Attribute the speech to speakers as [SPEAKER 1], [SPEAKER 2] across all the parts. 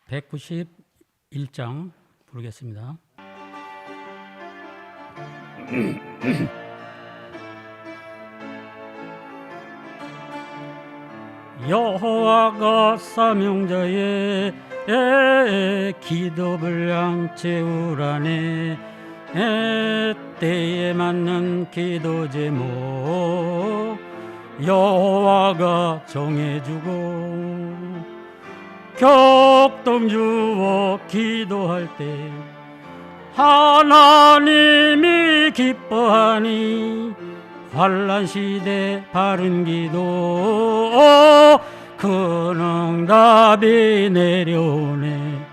[SPEAKER 1] 191장 부르겠습니다. 여호와가 사명자의 기도분량 채우라네. 때에 맞는 기도 제목 여호와가 정해주고 격동 주어 기도할 때 하나님이 기뻐하니 환난 시대 바른 기도 큰 응답이 내려오네.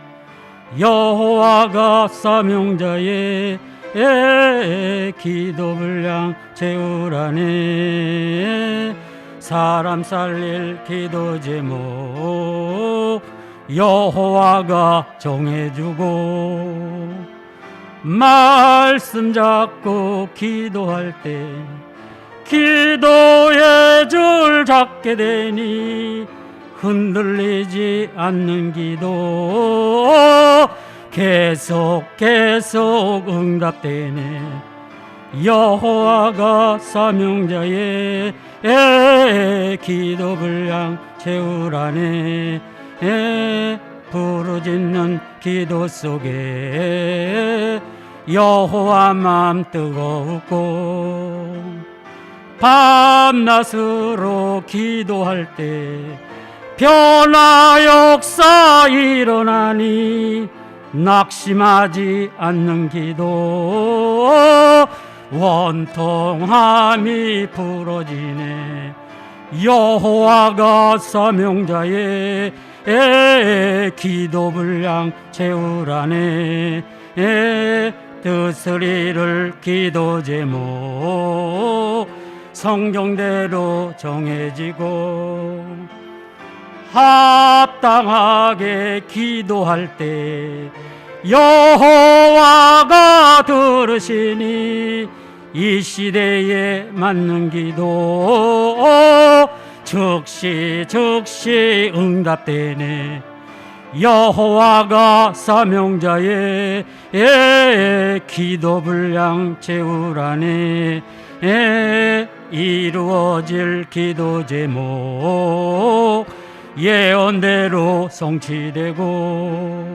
[SPEAKER 1] 여호와가 사명자의 기도분량 채우라네. 사람 살릴 기도 제목 여호와가 정해주고 말씀 잡고 기도할 때 기도의 줄 잡게 되니 흔들리지 않는 기도 계속 응답되네. 여호와가 사명자의 기도분량 채우라네. 부르짖는 기도 속에 여호와 맘 뜨거웠고 밤낮으로 기도할 때 변화 역사 일어나니 낙심하지 않는 기도 원통함이 부러지네. 여호와가 사명자의 기도분량 채우라네. 뜻을 이룰 기도 제목 성경대로 정해지고 합당하게 기도할 때 여호와가 들으시니 이 시대에 맞는 기도 즉시 응답되네. 여호와가 사명자의 기도분량 채우라네. 이루어질 기도 제목 예언대로 성취되고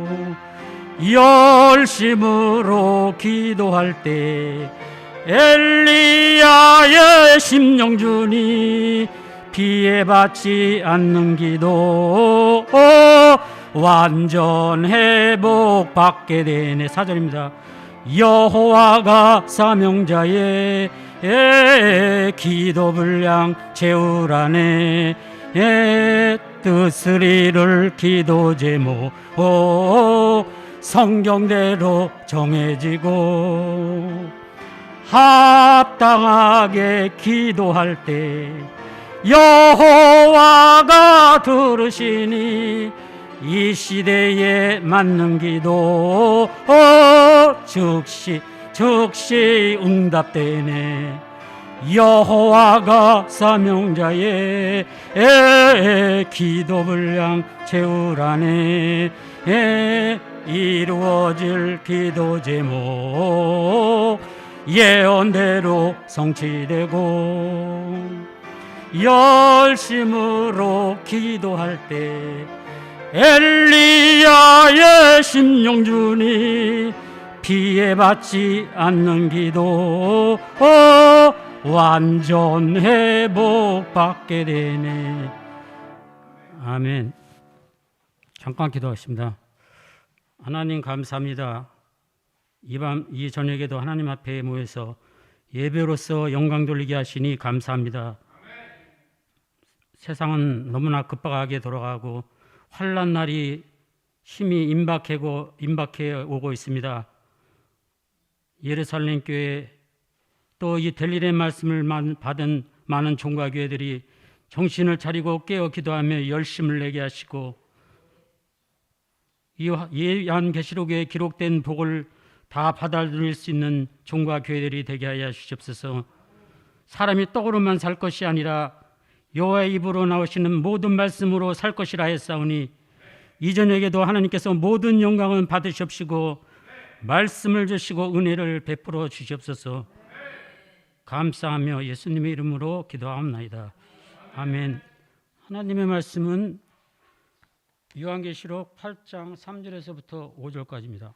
[SPEAKER 1] 열심으로 기도할 때 엘리야의 심령준이 피해받지 않는 기도 완전 회복 받게 되네. 4절입니다. 여호와가 사명자의 기도분량 채우라네. 뜻을 이룰 기도 제목 성경대로 정해지고 합당하게 기도할 때 여호와가 들으시니 이 시대에 맞는 기도 즉시 응답되네. 여호와가 사명자의 기도분량 채우라네. 이루어질 기도 제목 예언대로 성취되고 열심으로 기도할 때 엘리야의 심령준이 피해받지 않는 기도 완전 회복 받게 되네. 아멘. 잠깐 기도하겠습니다. 하나님 감사합니다. 이 저녁에도 하나님 앞에 모여서 예배로서 영광 돌리게 하시니 감사합니다. 세상은 너무나 급박하게 돌아가고 환난 날이 심히 임박해 오고 있습니다. 예루살렘 교회 또 이 델일의 말씀을 받은 많은 종과 교회들이 정신을 차리고 깨어 기도하며 열심을 내게 하시고 이 요한계시록에 기록된 복을 다 받아들일 수 있는 종과 교회들이 되게 하여 주시옵소서. 사람이 떡으로만 살 것이 아니라 여호와의 입으로 나오시는 모든 말씀으로 살 것이라 했사오니 이 저녁에도 하나님께서 모든 영광은 받으시옵시고 말씀을 주시고 은혜를 베풀어 주시옵소서. 감사하며 예수님의 이름으로 기도하옵나이다. 아멘. 하나님의 말씀은 요한계시록 8장 3절에서부터 5절까지입니다.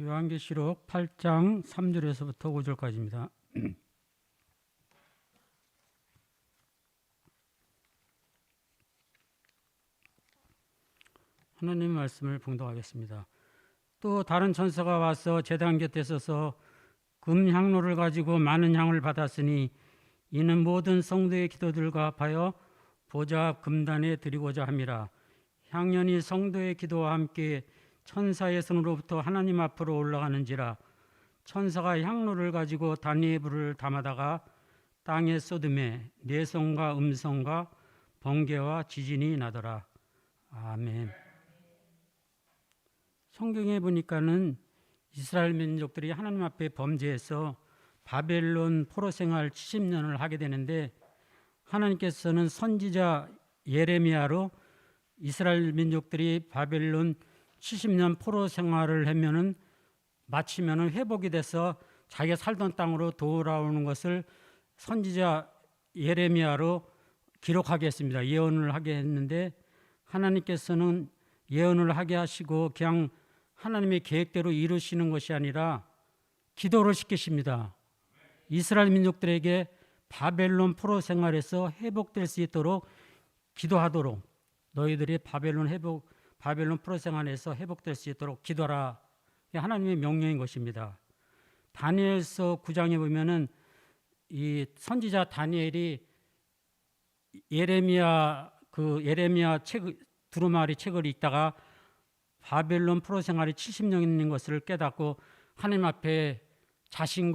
[SPEAKER 1] 요한계시록 8장 3절에서부터 5절까지입니다. 하나님의 말씀을 봉독하겠습니다. 또 다른 천사가 와서 제단 곁에 서서 금향로를 가지고 많은 향을 받았으니 이는 모든 성도의 기도들과 합하여 보좌 금단에 드리고자 함이라. 향연이 성도의 기도와 함께 천사의 손으로부터 하나님 앞으로 올라가는지라. 천사가 향로를 가지고 단위의 불을 담아다가 땅에 쏟음에 내성과 음성과 번개와 지진이 나더라. 아멘. 성경에 보니까는 이스라엘 민족들이 하나님 앞에 범죄해서 바벨론 포로 생활 70년을 하게 되는데, 하나님께서는 선지자 예레미야로 이스라엘 민족들이 바벨론 70년 포로 생활을 하면은 마치면은 회복이 돼서 자기가 살던 땅으로 돌아오는 것을 선지자 예레미야로 기록하게 했습니다. 예언을 하게 했는데, 하나님께서는 예언을 하게 하시고 그냥 하나님의 계획대로 이루시는 것이 아니라 기도를 시키십니다. 이스라엘 민족들에게 바벨론 포로 생활에서 회복될 수 있도록 기도하도록, 너희들이 바벨론 포로 생활에서 회복될 수 있도록 기도하라. 하나님의 명령인 것입니다. 다니엘서 9장에 보면은 이 선지자 다니엘이 예레미야 책 두루마리 책을 읽다가 바벨론 포로 생활이 70년인 것을 깨닫고 하나님 앞에 자신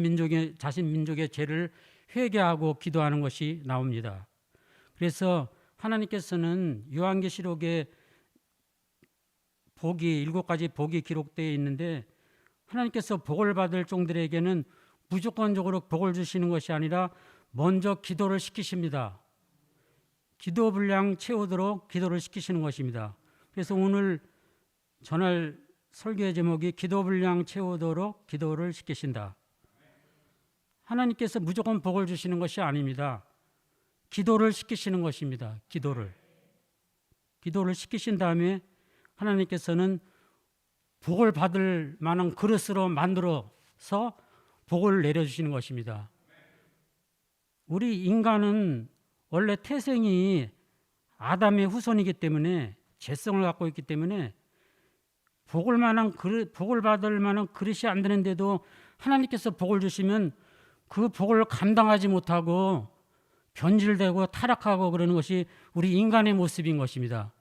[SPEAKER 1] 민족의 죄를 회개하고 기도하는 것이 나옵니다. 그래서 하나님께서는 요한계시록에 복이 7가지 복이 기록되어 있는데, 하나님께서 복을 받을 종들에게는 무조건적으로 복을 주시는 것이 아니라 먼저 기도를 시키십니다. 기도 분량 채우도록 기도를 시키시는 것입니다. 그래서 오늘 전할 설교의 제목이 기도 분량 채우도록 기도를 시키신다. 하나님께서 무조건 복을 주시는 것이 아닙니다. 기도를 시키시는 것입니다. 기도를 시키신 다음에 하나님께서는 복을 받을 만한 그릇으로 만들어서 복을 내려주시는 것입니다. 우리 인간은 원래 태생이 아담의 후손이기 때문에, 죄성을 갖고 있기 때문에 복을 받을 만한 그릇이 안 되는데도 하나님께서 복을 주시면 그 복을 감당하지 못하고 변질되고 타락하고 그러는 것이 우리 인간의 모습인 것입니다.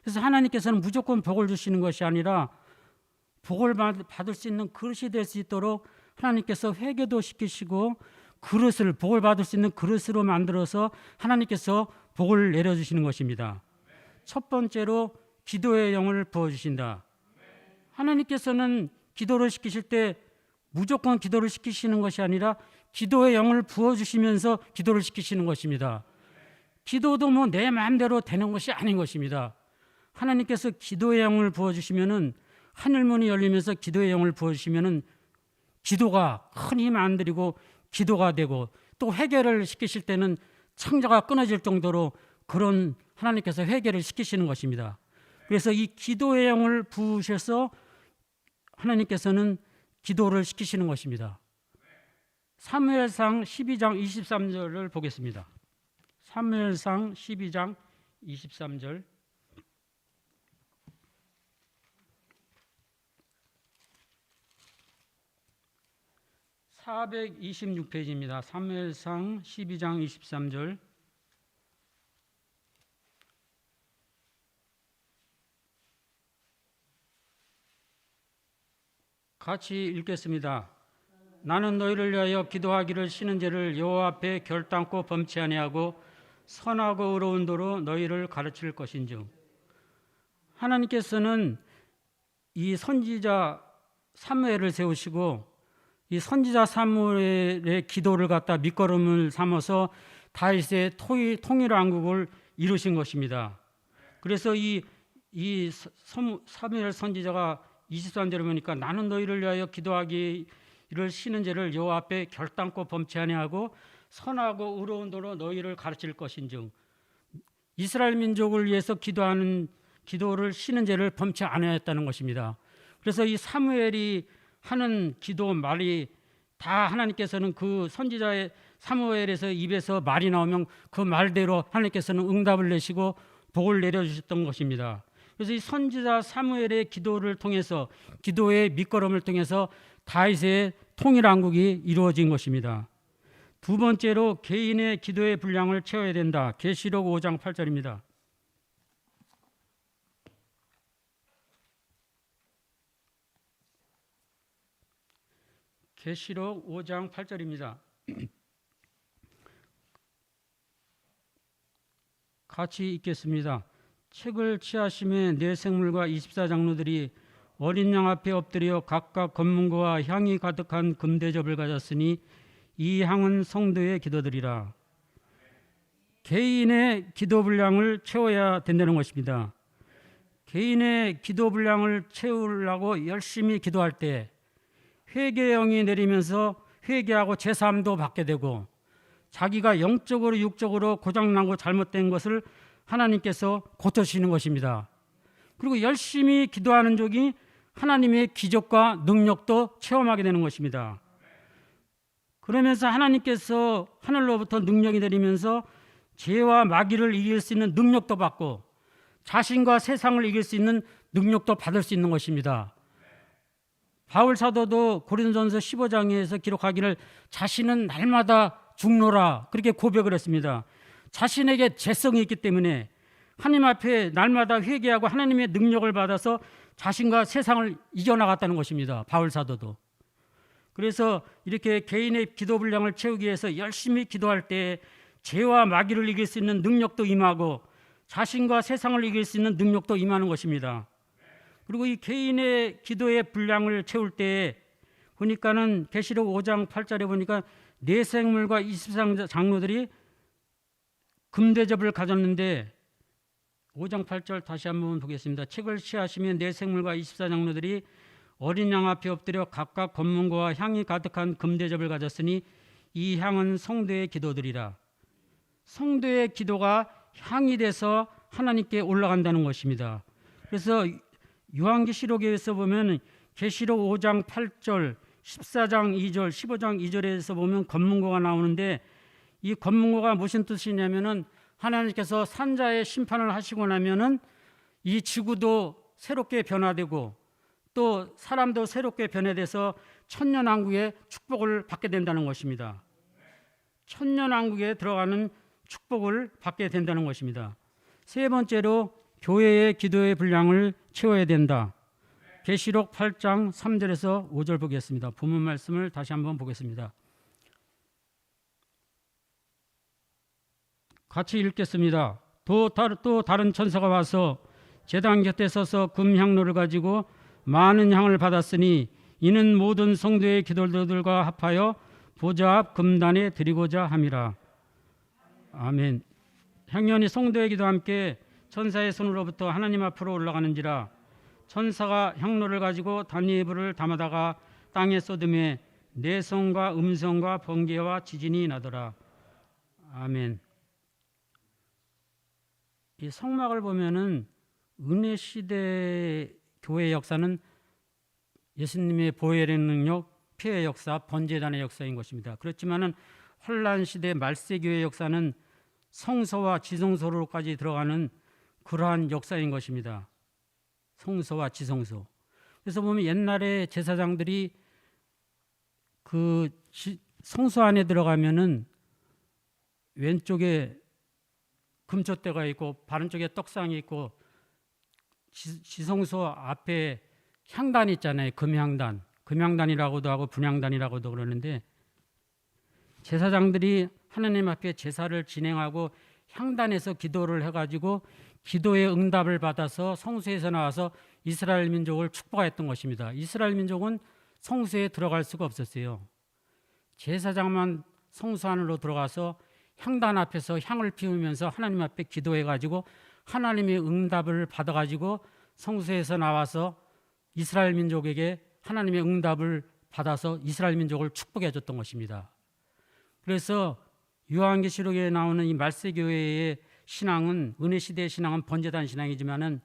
[SPEAKER 1] 그래서 하나님께서는 무조건 복을 주시는 것이 아니라 복을 받을 수 있는 그릇이 될 수 있도록 하나님께서 회개도 시키시고 복을 받을 수 있는 그릇으로 만들어서 하나님께서 복을 내려주시는 것입니다. 첫 번째로 기도의 영을 부어주신다. 하나님께서는 기도를 시키실 때 무조건 기도를 시키시는 것이 아니라 기도의 영을 부어주시면서 기도를 시키시는 것입니다. 기도도 내 마음대로 되는 것이 아닌 것입니다. 하나님께서 기도의 영을 부어주시면은, 하늘문이 열리면서 기도의 영을 부어주시면은 기도가 큰 힘 안 들이고 기도가 되고, 또 회개를 시키실 때는 창자가 끊어질 정도로 그런 하나님께서 회개를 시키시는 것입니다. 그래서 이 기도의 영을 부으셔서 하나님께서는 기도를 시키시는 것입니다. 사무엘상 12장 23절을 보겠습니다. 사무엘상 12장 23절. (426페이지입니다) 사무엘상 12장 23절. 같이 읽겠습니다. 나는 너희를 위하여 기도하기를 쉬는 죄를 여호와 앞에 결단코 범치 아니하고 선하고 의로운 도로 너희를 가르칠 것인즉. 하나님께서는 이 선지자 사무엘을 세우시고 이 선지자 사무엘의 기도를 갖다 밑거름을 삼아서 다윗의 통일 왕국을 이루신 것입니다. 그래서 이 사무엘 선지자가 23절에 보니까 나는 너희를 위하여 기도하기를 쉬는 죄를 여호와 앞에 결단코 범치 아니하고 선하고 의로운 도로 너희를 가르칠 것인즉, 이스라엘 민족을 위해서 기도하는 기도를 쉬는 죄를 범치 아니하였다는 것입니다. 그래서 이 사무엘이 하는 기도 말이 다 하나님께서는 그 선지자의 사무엘에서 입에서 말이 나오면 그 말대로 하나님께서는 응답을 내시고 복을 내려주셨던 것입니다. 그래서 이 선지자 사무엘의 기도를 통해서, 기도의 밑거름을 통해서 다윗의 통일왕국이 이루어진 것입니다. 두 번째로 개인의 기도의 분량을 채워야 된다. 계시록 5장 8절입니다. 계시록 5장 8절입니다. 같이 읽겠습니다. 책을 취하심에 네 생물과 24장로들이 어린 양 앞에 엎드려 각각 검문고와 향이 가득한 금대접을 가졌으니 이 향은 성도의 기도들이라. 개인의 기도 분량을 채워야 된다는 것입니다. 개인의 기도 분량을 채우려고 열심히 기도할 때 회개의 영이 내리면서 회개하고 제사함도 받게 되고, 자기가 영적으로 육적으로 고장나고 잘못된 것을 하나님께서 고쳐주시는 것입니다. 그리고 열심히 기도하는 쪽이 하나님의 기적과 능력도 체험하게 되는 것입니다. 그러면서 하나님께서 하늘로부터 능력이 내리면서 죄와 마귀를 이길 수 있는 능력도 받고 자신과 세상을 이길 수 있는 능력도 받을 수 있는 것입니다. 바울 사도도 고린도전서 15장에서 기록하기를 자신은 날마다 죽노라 그렇게 고백을 했습니다. 자신에게 죄성이 있기 때문에 하나님 앞에 날마다 회개하고 하나님의 능력을 받아서 자신과 세상을 이겨나갔다는 것입니다. 바울 사도도. 그래서 이렇게 개인의 기도 분량을 채우기 위해서 열심히 기도할 때 죄와 마귀를 이길 수 있는 능력도 임하고 자신과 세상을 이길 수 있는 능력도 임하는 것입니다. 그리고 이 개인의 기도의 분량을 채울 때 보니까는 계시록 5장 8절에 보니까 네 생물과 24장로들이 금대접을 가졌는데, 5장 8절 다시 한번 보겠습니다. 책을 취하시면 네 생물과 24장로들이 어린 양 앞에 엎드려 각각 검문고와 향이 가득한 금대접을 가졌으니 이 향은 성도의 기도들이라. 성도의 기도가 향이 돼서 하나님께 올라간다는 것입니다. 그래서 요한계시록에서 보면 계시록 5장 8절, 14장 2절, 15장 2절에서 보면 검문고가 나오는데, 이 검문고가 무슨 뜻이냐면은 하나님께서 산자의 심판을 하시고 나면은 이 지구도 새롭게 변화되고 또 사람도 새롭게 변화돼서 천년왕국의 축복을 받게 된다는 것입니다. 천년왕국에 들어가는 축복을 받게 된다는 것입니다. 세 번째로 교회의 기도의 분량을 채워야 된다. 계시록 8장 3절에서 5절 보겠습니다. 본문 말씀을 다시 한번 보겠습니다. 같이 읽겠습니다. 또 다른 천사가 와서 제단 곁에 서서 금향로를 가지고 많은 향을 받았으니 이는 모든 성도의 기도들과 합하여 보좌 앞 금단에 드리고자 함이라. 아멘. 향연이 성도의 기도와 함께 천사의 손으로부터 하나님 앞으로 올라가는지라. 천사가 향로를 가지고 단위불을 담아다가 땅에 쏟음에 내성과 음성과 번개와 지진이 나더라. 아멘. 이 성막을 보면은 은혜 시대 교회의 역사는 예수님의 보혈의 능력, 피의 역사, 번제단의 역사인 것입니다. 그렇지만은 혼란 시대 말세교회의 역사는 성소와 지성소로까지 들어가는 그러한 역사인 것입니다. 성소와 지성소. 그래서 보면 옛날에 제사장들이 그 성소 안에 들어가면은 왼쪽에 금촛대가 있고 바른쪽에 떡상이 있고 지성소 앞에 향단 있잖아요. 금향단. 금향단이라고도 하고 분향단이라고도 그러는데, 제사장들이 하나님 앞에 제사를 진행하고 향단에서 기도를 해가지고 기도의 응답을 받아서 성소에서 나와서 이스라엘 민족을 축복했던 것입니다. 이스라엘 민족은 성소에 들어갈 수가 없었어요. 제사장만 성소 안으로 들어가서 향단 앞에서 향을 피우면서 하나님 앞에 기도해가지고 하나님의 응답을 받아가지고 성소에서 나와서 이스라엘 민족에게 하나님의 응답을 받아서 이스라엘 민족을 축복해 줬던 것입니다. 그래서 요한계시록에 나오는 이 말세교회의 신앙은, 은혜 시대의 신앙은 번제단 신앙이지만은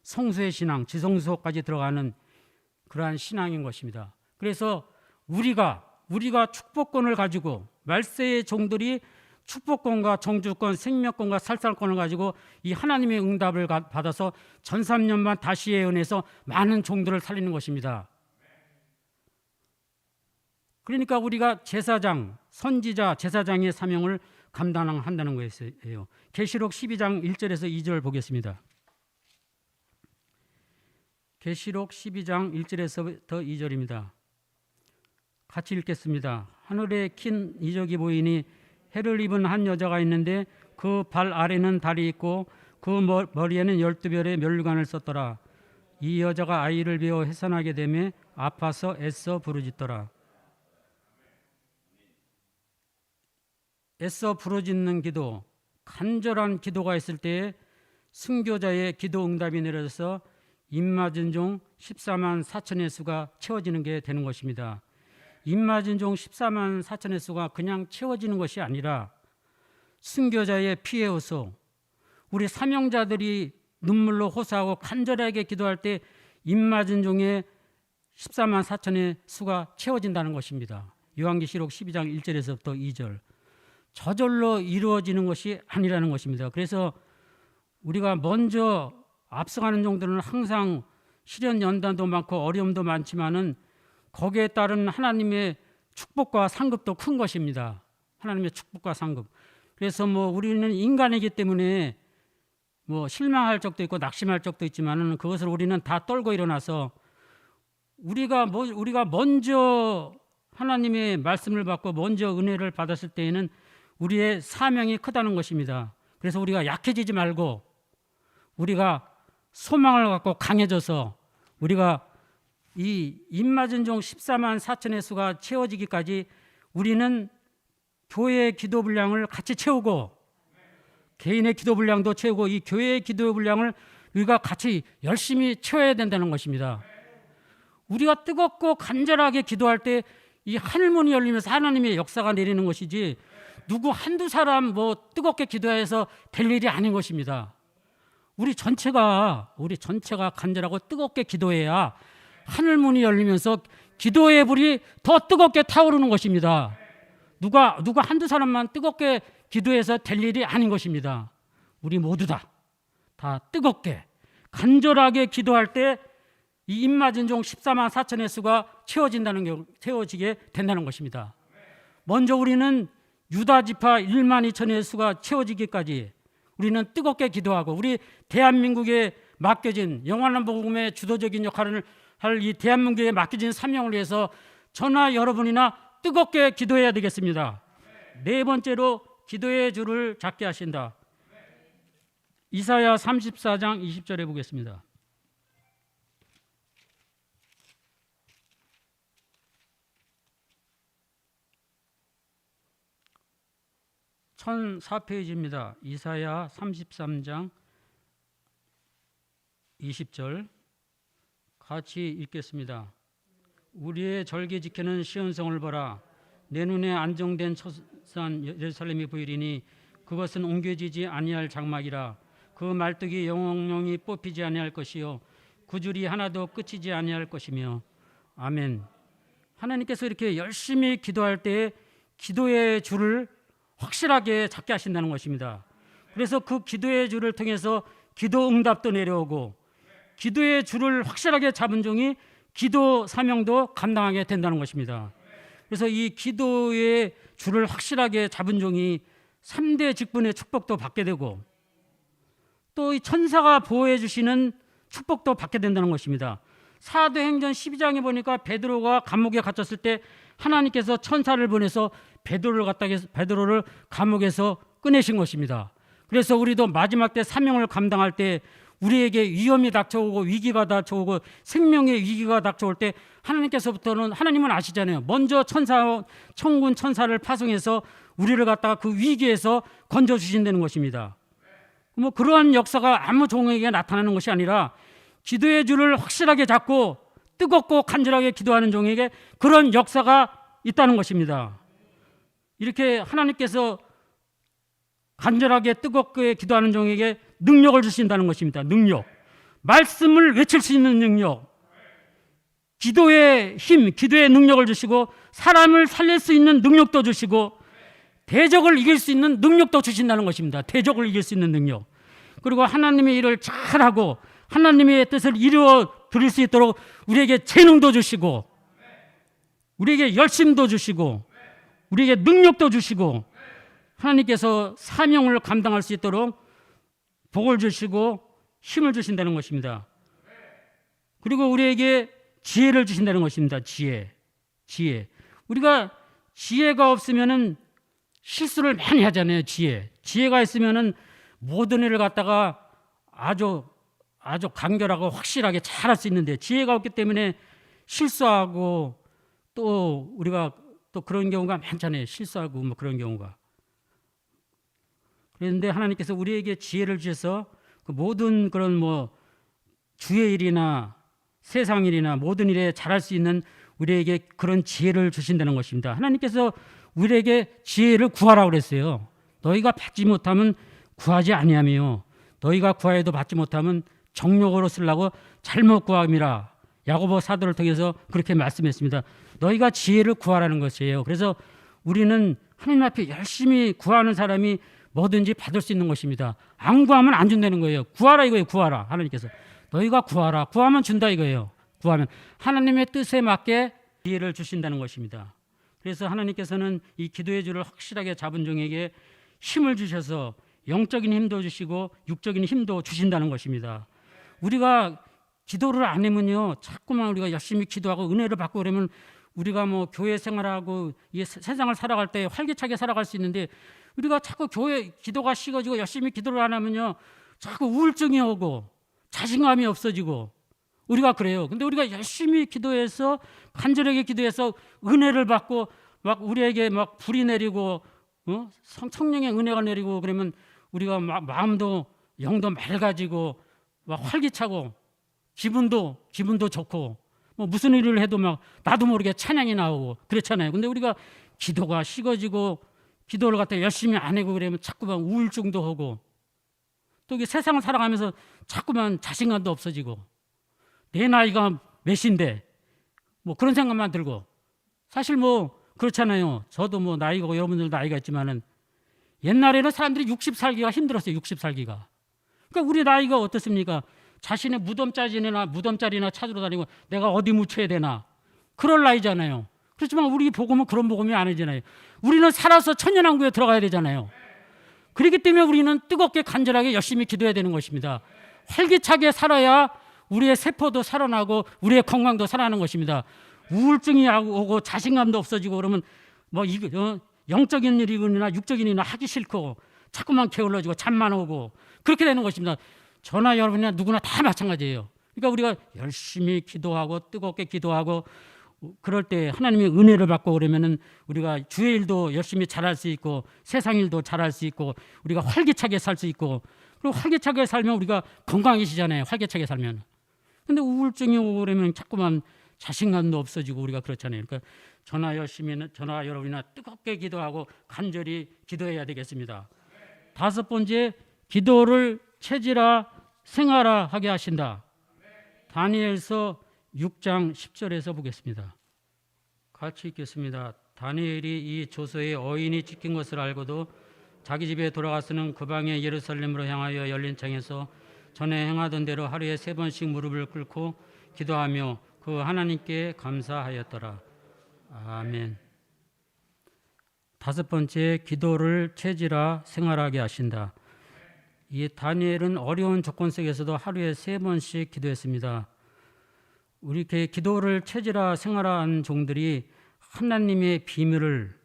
[SPEAKER 1] 성소의 신앙, 지성소까지 들어가는 그러한 신앙인 것입니다. 그래서 우리가 축복권을 가지고, 말세의 종들이 축복권과 정주권, 생명권과 살살권을 가지고 이 하나님의 응답을 받아서 전삼년만 다시의 은혜에서 많은 종들을 살리는 것입니다. 그러니까 우리가 제사장, 선지자, 제사장의 사명을 감당한다는 것이에요. 계시록 12장 1절에서 2절 보겠습니다. 계시록 12장 1절에서부터 2절입니다. 같이 읽겠습니다. 하늘에 긴 이적이 보이니 해를 입은 한 여자가 있는데 그 발 아래는 달이 있고 그 머리에는 12별의 면류관을 썼더라. 이 여자가 아이를 베어 해산하게 되며 아파서 애써 부르짖더라. 애써 부르짖는 기도, 간절한 기도가 있을 때에 순교자의 기도 응답이 내려져서 입맞은 종 14만 4천의 수가 채워지는 게 되는 것입니다. 입맞은 종 14만 4천의 수가 그냥 채워지는 것이 아니라 순교자의 피의 호소, 우리 사명자들이 눈물로 호소하고 간절하게 기도할 때 입맞은 종의 14만 4천의 수가 채워진다는 것입니다. 요한계시록 12장 1절에서부터 2절. 저절로 이루어지는 것이 아니라는 것입니다. 그래서 우리가 먼저 앞서가는 종들은 항상 시련 연단도 많고 어려움도 많지만은 거기에 따른 하나님의 축복과 상급도 큰 것입니다. 하나님의 축복과 상급. 그래서 우리는 인간이기 때문에 실망할 적도 있고 낙심할 적도 있지만은 그것을 우리는 다 떨고 일어나서 우리가 먼저 하나님의 말씀을 받고 먼저 은혜를 받았을 때에는 우리의 사명이 크다는 것입니다. 그래서 우리가 약해지지 말고 우리가 소망을 갖고 강해져서 우리가 이 입맞은 종 14만 4천의 수가 채워지기까지 우리는 교회의 기도 분량을 같이 채우고 개인의 기도 분량도 채우고 이 교회의 기도 분량을 우리가 같이 열심히 채워야 된다는 것입니다. 우리가 뜨겁고 간절하게 기도할 때 이 하늘문이 열리면서 하나님의 역사가 내리는 것이지 누구 한두 사람 뜨겁게 기도해서 될 일이 아닌 것입니다. 우리 전체가 간절하고 뜨겁게 기도해야 하늘문이 열리면서 기도의 불이 더 뜨겁게 타오르는 것입니다. 누가 한두 사람만 뜨겁게 기도해서 될 일이 아닌 것입니다. 우리 모두 다 뜨겁게 간절하게 기도할 때 이 입맞은 종 14만 4천의 수가 채워지게 된다는 것입니다. 먼저 우리는 유다 지파 1만 2천의 수가 채워지기까지 우리는 뜨겁게 기도하고 우리 대한민국에 맡겨진 영원한 복음의 주도적인 역할을 할 이 대한민국에 맡겨진 사명을 위해서 저나 여러분이나 뜨겁게 기도해야 되겠습니다. 네 번째로 기도의 줄을 잡게 하신다. 이사야 34장 20절에 보겠습니다. 1004페이지입니다. 이사야 33장 20절 같이 읽겠습니다. 우리의 절기 지키는 시온성을 보라. 내 눈에 안정된 첫산 예루살렘이 보이리니 그것은 옮겨지지 아니할 장막이라. 그 말뚝이 영영이 뽑히지 아니할 것이요 그 줄이 하나도 끝이지 아니할 것이며. 아멘. 하나님께서 이렇게 열심히 기도할 때 기도의 줄을 확실하게 잡게 하신다는 것입니다. 그래서 그 기도의 줄을 통해서 기도 응답도 내려오고 기도의 줄을 확실하게 잡은 종이 기도 사명도 감당하게 된다는 것입니다. 그래서 이 기도의 줄을 확실하게 잡은 종이 3대 직분의 축복도 받게 되고 또 이 천사가 보호해 주시는 축복도 받게 된다는 것입니다. 사도행전 12장에 보니까 베드로가 감옥에 갇혔을 때 하나님께서 천사를 보내서 베드로를 감옥에서 꺼내신 것입니다. 그래서 우리도 마지막 때 사명을 감당할 때 우리에게 위험이 닥쳐오고 위기가 닥쳐오고 생명의 위기가 닥쳐올 때 하나님은 아시잖아요. 먼저 천군 천사를 파송해서 우리를 갖다가 그 위기에서 건져 주신다는 것입니다. 뭐 그러한 역사가 아무 종에게 나타나는 것이 아니라 기도의 줄을 확실하게 잡고 뜨겁고 간절하게 기도하는 종에게 그런 역사가 있다는 것입니다. 이렇게 하나님께서 간절하게 뜨겁게 기도하는 종에게 능력을 주신다는 것입니다. 능력. 말씀을 외칠 수 있는 능력. 기도의 힘, 기도의 능력을 주시고 사람을 살릴 수 있는 능력도 주시고 대적을 이길 수 있는 능력도 주신다는 것입니다. 대적을 이길 수 있는 능력. 그리고 하나님의 일을 잘하고 하나님의 뜻을 이루어 드릴 수 있도록 우리에게 재능도 주시고 우리에게 열심도 주시고 우리에게 능력도 주시고 하나님께서 사명을 감당할 수 있도록 복을 주시고 힘을 주신다는 것입니다. 그리고 우리에게 지혜를 주신다는 것입니다. 지혜. 우리가 지혜가 없으면은 실수를 많이 하잖아요. 지혜가 있으면은 모든 일을 갖다가 아주 간결하고 확실하게 잘할 수 있는데 지혜가 없기 때문에 실수하고 또 우리가 또 그런 경우가 많잖아요. 실수하고 뭐 그런 경우가. 그런데 하나님께서 우리에게 지혜를 주셔서 그 모든 그런 뭐 주의 일이나 세상 일이나 모든 일에 잘할 수 있는 우리에게 그런 지혜를 주신다는 것입니다. 하나님께서 우리에게 지혜를 구하라고 그랬어요. 너희가 받지 못하면 구하지 아니하며 너희가 구하여도 받지 못하면 정욕으로 쓰려고 잘못 구함이라. 야고보 사도를 통해서 그렇게 말씀했습니다. 너희가 지혜를 구하라는 것이에요. 그래서 우리는 하나님 앞에 열심히 구하는 사람이 뭐든지 받을 수 있는 것입니다. 안 구하면 안 준다는 거예요. 구하라 이거예요. 구하라. 하나님께서 너희가 구하라. 구하면 준다 이거예요. 구하면 하나님의 뜻에 맞게 지혜를 주신다는 것입니다. 그래서 하나님께서는 이 기도의 줄을 확실하게 잡은 종에게 힘을 주셔서 영적인 힘도 주시고 육적인 힘도 주신다는 것입니다. 우리가 기도를 안 하면요, 자꾸만 우리가 열심히 기도하고 은혜를 받고 그러면 우리가 뭐 교회 생활하고 이 세상을 살아갈 때 활기차게 살아갈 수 있는데 우리가 자꾸 교회 기도가 식어지고 열심히 기도를 안 하면요, 자꾸 우울증이 오고 자신감이 없어지고 우리가 그래요. 근데 우리가 열심히 기도해서 간절하게 기도해서 은혜를 받고 막 우리에게 막 불이 내리고 성령의 은혜가 내리고 그러면 우리가 막 마음도 영도 맑아지고 막 활기차고 기분도 좋고 뭐 무슨 일을 해도 막 나도 모르게 찬양이 나오고 그렇잖아요. 근데 우리가 기도가 식어지고 기도를 갖다 열심히 안 하고 그러면 자꾸만 우울증도 하고 또 이게 세상을 살아가면서 자꾸만 자신감도 없어지고 내 나이가 몇인데 뭐 그런 생각만 들고 사실 뭐 그렇잖아요. 저도 뭐 나이가 여러분들도 나이가 있지만은 옛날에는 사람들이 60 살기가 힘들었어요. 60 살기가. 그러니까 우리 나이가 어떻습니까? 자신의 무덤자리나 찾으러 다니고 내가 어디 묻혀야 되나 그럴 나이잖아요. 그렇지만 우리 복음은 그런 복음이 아니잖아요. 우리는 살아서 천년왕국에 들어가야 되잖아요. 그렇기 때문에 우리는 뜨겁게 간절하게 열심히 기도해야 되는 것입니다. 활기차게 살아야 우리의 세포도 살아나고 우리의 건강도 살아나는 것입니다. 우울증이 오고 자신감도 없어지고 그러면 뭐 영적인 일이나 육적인 일이나 하기 싫고 자꾸만 게을러지고 잠만 오고 그렇게 되는 것입니다. 저나 여러분이나 누구나 다 마찬가지예요. 그러니까 우리가 열심히 기도하고 뜨겁게 기도하고 그럴 때 하나님의 은혜를 받고 그러면은 우리가 주의 일도 열심히 잘할 수 있고 세상 일도 잘할 수 있고 우리가 활기차게 살 수 있고 그리고 활기차게 살면 우리가 건강해지잖아요. 활기차게 살면. 근데 우울증이 오고 그러면 자꾸만 자신감도 없어지고 우리가 그렇잖아요. 그러니까 저나 여러분이나 뜨겁게 기도하고 간절히 기도해야 되겠습니다. 다섯 번째, 기도를 체질화 생활화하게 하신다. 다니엘서 6장 10절에서 보겠습니다. 같이 읽겠습니다. 다니엘이 이 조서에 어인이 찍힌 것을 알고도 자기 집에 돌아가서는 그 방에 예루살렘으로 향하여 열린 창에서 전에 행하던 대로 하루에 3번씩 무릎을 꿇고 기도하며 그 하나님께 감사하였더라. 아멘. 다섯 번째, 기도를 체질화 생활하게 하신다. 이 다니엘은 어려운 조건 속에서도 하루에 3번씩 기도했습니다. 우리 이렇게 기도를 체질화 생활화한 종들이 하나님의 비밀을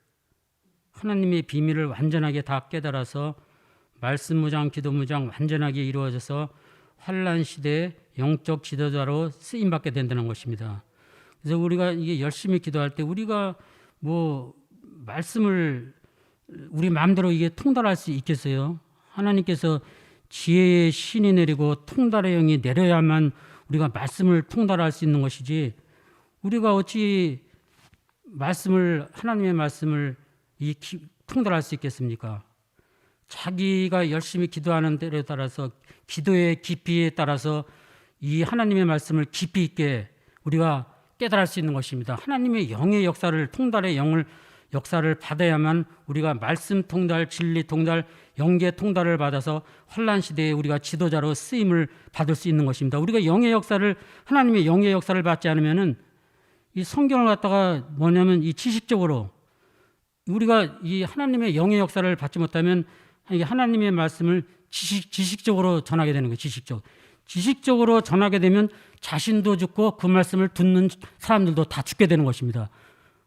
[SPEAKER 1] 완전하게 다 깨달아서 말씀 무장, 기도 무장 완전하게 이루어져서 환란 시대에 영적 지도자로 쓰임 받게 된다는 것입니다. 그래서 우리가 이게 열심히 기도할 때 우리가 뭐 말씀을 우리 마음대로 이게 통달할 수 있겠어요? 하나님께서 지혜의 신이 내리고 통달의 영이 내려야만 우리가 말씀을 통달할 수 있는 것이지, 우리가 어찌 하나님의 말씀을 통달할 수 있겠습니까? 자기가 열심히 기도하는 데에 따라서, 기도의 깊이에 따라서 이 하나님의 말씀을 깊이 있게 우리가 깨달을 수 있는 것입니다. 하나님의 영의 역사를, 통달의 역사를 받아야만 우리가 말씀 통달, 진리 통달, 영계 통달을 받아서 환란 시대에 우리가 지도자로 쓰임을 받을 수 있는 것입니다. 우리가 하나님의 영의 역사를 받지 않으면은 이 성경을 갖다가 뭐냐면 이 지식적으로 우리가 이 하나님의 영의 역사를 받지 못하면 하나님의 말씀을 지식적으로 전하게 되는 거예요. 지식적으로 전하게 되면 자신도 죽고 그 말씀을 듣는 사람들도 다 죽게 되는 것입니다.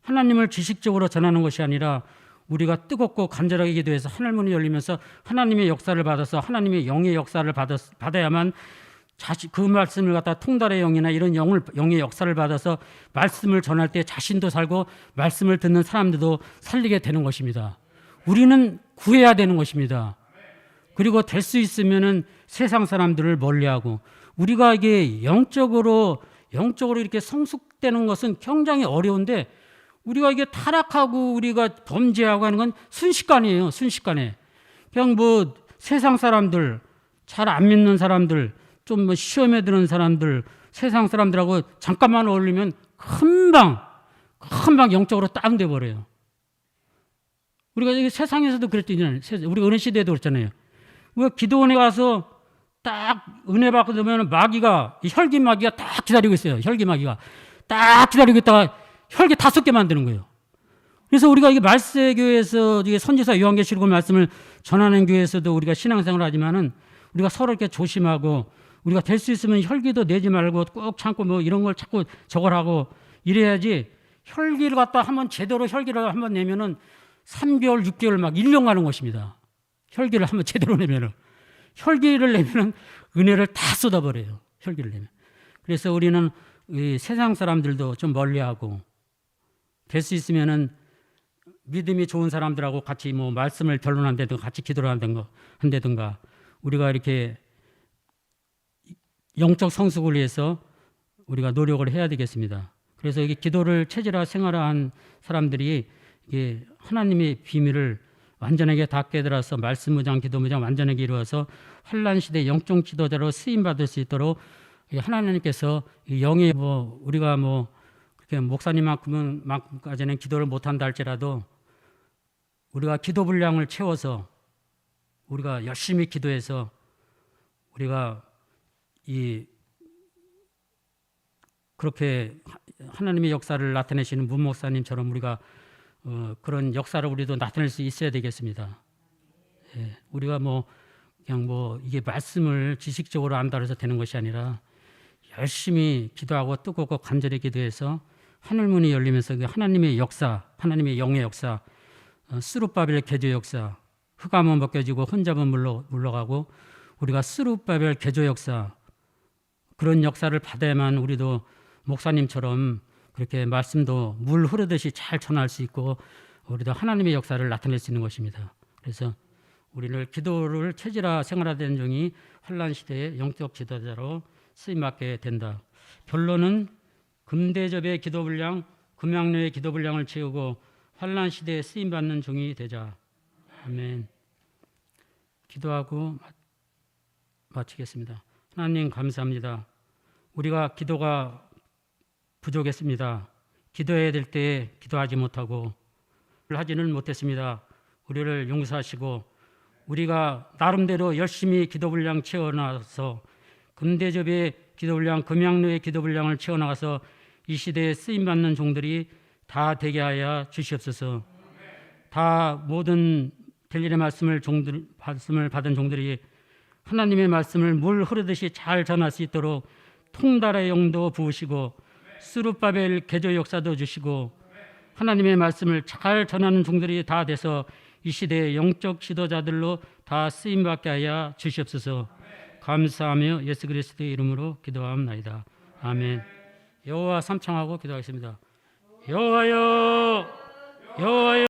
[SPEAKER 1] 하나님을 지식적으로 전하는 것이 아니라 우리가 뜨겁고 간절하게 기도해서 하늘문이 열리면서 하나님의 역사를 받아서 하나님의 영의 역사를 받아야만 그 말씀을 갖다 통달의 영이나 이런 영의 역사를 받아서 말씀을 전할 때 자신도 살고 말씀을 듣는 사람들도 살리게 되는 것입니다. 우리는 구해야 되는 것입니다. 그리고 될 수 있으면은 세상 사람들을 멀리하고, 우리가 이게 영적으로 이렇게 성숙되는 것은 굉장히 어려운데, 우리가 이게 타락하고 우리가 범죄하고 하는 건 순식간이에요. 순식간에 그냥 뭐 세상 사람들, 잘 안 믿는 사람들, 좀 뭐 시험에 드는 사람들, 세상 사람들하고 잠깐만 어울리면 금방 영적으로 다운돼 버려요. 우리가 세상에서도 그랬잖아요. 우리 어느 시대에도 그랬잖아요. 우리가 기도원에 가서 딱 은혜 받고 되면 혈기 마귀가 딱 기다리고 있어요. 혈기 마귀가 딱 기다리고 있다가 혈기 5개 만드는 거예요. 그래서 우리가 이게 말세교회에서 선지자 요한계시록 말씀을 전하는 교회에서도 우리가 신앙생활을 하지만은 우리가 서로 이렇게 조심하고, 우리가 될 수 있으면 혈기도 내지 말고 꼭 참고 뭐 이런 걸 자꾸 저걸 하고 이래야지, 혈기를 갖다 제대로 혈기를 한번 내면은 3개월, 6개월 막 1년 가는 것입니다. 혈기를 한번 제대로 내면은. 혈기를 내면은 은혜를 다 쏟아버려요. 혈기를 내면. 그래서 우리는 이 세상 사람들도 좀 멀리하고, 될 수 있으면은 믿음이 좋은 사람들하고 같이 뭐 말씀을 변론한다든가 같이 기도를 한다든가 우리가 이렇게 영적 성숙을 위해서 우리가 노력을 해야 되겠습니다. 그래서 이게 기도를 체질화 생활화한 사람들이 이게 하나님의 비밀을 완전하게 다 깨달아서 말씀 무장, 기도 무장 완전하게 이루어서 환란 시대 영적 지도자로 쓰임 받을 수 있도록 하나님께서 영의 우리가 그렇게 목사님만큼까지는 기도를 못한다 할지라도 우리가 기도 분량을 채워서 우리가 열심히 기도해서 우리가 그렇게 하나님의 역사를 나타내시는 문 목사님처럼 우리가 그런 역사를 우리도 나타낼 수 있어야 되겠습니다. 예, 우리가 그냥 이게 말씀을 지식적으로 안다 해서 되는 것이 아니라 열심히 기도하고 뜨겁고 간절히 기도해서 하늘문이 열리면서 그 하나님의 역사, 하나님의 영의 역사, 스룹바벨 개조 역사, 흑암은 벗겨지고 혼잡은 물러가고 우리가 스룹바벨 개조 역사, 그런 역사를 받아야만 우리도 목사님처럼 그렇게 말씀도 물 흐르듯이 잘 전할 수 있고 우리도 하나님의 역사를 나타낼 수 있는 것입니다. 그래서 우리는 기도를 체질화 생활화된 종이 환란 시대의 영적 지도자로 쓰임받게 된다. 결론은 금대접의 기도 분량, 금양료의 기도 분량을 채우고 환란 시대에 쓰임받는 종이 되자. 아멘. 기도하고 마치겠습니다. 하나님 감사합니다. 우리가 기도가 부족했습니다. 기도해야 될 때에 기도하지 못하고 하지는 못했습니다. 우리를 용서하시고 우리가 나름대로 열심히 기도 분량 채워나가서 금대접의 기도 분량, 금양로의 기도 분량을 채워나가서 이 시대에 쓰임받는 종들이 다 되게 하여 주시옵소서. 다 모든 델일의 말씀을 받은 종들이 하나님의 말씀을 물 흐르듯이 잘 전할 수 있도록 통달의 영도 부으시고 스룹바벨 개조 역사도 주시고 하나님의 말씀을 잘 전하는 종들이 다 돼서 이 시대의 영적 지도자들로 다 쓰임받게 하여 주시옵소서. 감사하며 예수 그리스도의 이름으로 기도하옵나이다. 아멘. 여호와 삼창하고 기도하겠습니다. 여호와여, 여호와여.